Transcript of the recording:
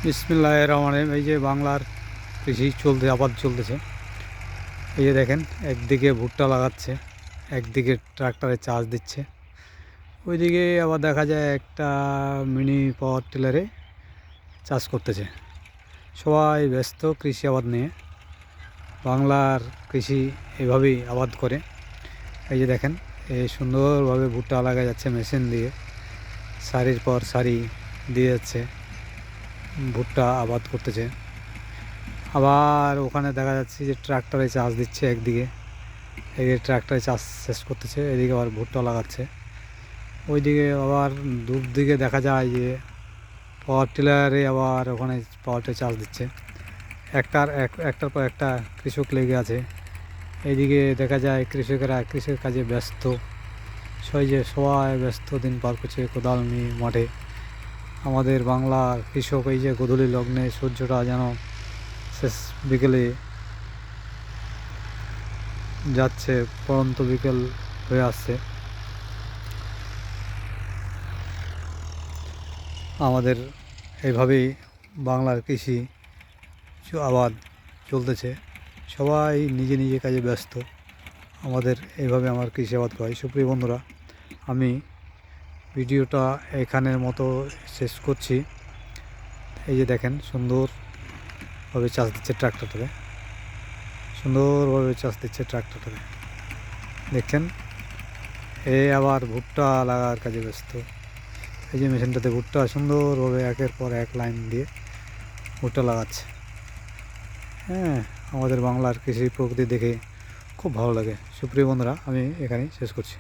বিসমিল্লাহির রহমানির রহিম। এই যে বাংলার কৃষি আবাদ চলতেছে। এই যে দেখেন, একদিকে ভুট্টা লাগাচ্ছে, একদিকে ট্রাক্টরে চার্জ দিচ্ছে, ওইদিকে আবার দেখা যায় একটা মিনি পাওয়ার টিলারে চাষ করতেছে। সবাই ব্যস্ত কৃষি আবাদ নিয়ে। বাংলার কৃষি এভাবেই আবাদ করে। এই যে দেখেন, এই সুন্দরভাবে ভুট্টা লাগা যাচ্ছে মেশিন দিয়ে, সারির পর সারি দিয়ে যাচ্ছে, ভুট্টা আবাদ করতেছে। আবার ওখানে দেখা যাচ্ছে যে ট্রাক্টরে চাষ দিচ্ছে, একদিকে এদিকে ট্রাক্টরে চাষ শেষ করতেছে, এদিকে আবার ভুট্টা লাগাচ্ছে। ওইদিকে আবার দূর দিকে দেখা যায় যে পাওয়ার টিলারে আবার ওখানে পাওয়ার টিলারে চাষ দিচ্ছে। একটার পর একটা কৃষক লেগে আছে। এইদিকে দেখা যায় কৃষকেরা কৃষির কাজে ব্যস্ত। সবাই ব্যস্ত দিন পার করছে কোদাল নিয়ে মাঠে। আমাদের বাংলার কৃষক এই যে গোধূলি লগ্নে সূর্যটা যেন শেষ বিকেলে যাচ্ছে, পরন্ত বিকেল হয়ে আসছে। আমাদের এইভাবেই বাংলার কৃষি আবাদ চলতেছে। সবাই নিজে নিজে কাজে ব্যস্ত। আমাদের এইভাবে আমার কৃষি আবাদ হয়। সুপ্রিয় বন্ধুরা, আমি ভিডিওটা এখানের মতো শেষ করছি। এই যে দেখেন, সুন্দরভাবে চাষ দিচ্ছে ট্রাক্টরটারে, দেখছেন। এ আবার ভুট্টা লাগার কাজে ব্যস্ত। এই যে মেশিনটাতে ভুট্টা সুন্দরভাবে একের পর এক লাইন দিয়ে ভুট্টা লাগাচ্ছে। হ্যাঁ, আমাদের বাংলার কৃষি প্রকৃতি দেখে খুব ভালো লাগে। সুপ্রিয় বন্ধুরা, আমি এখানেই শেষ করছি।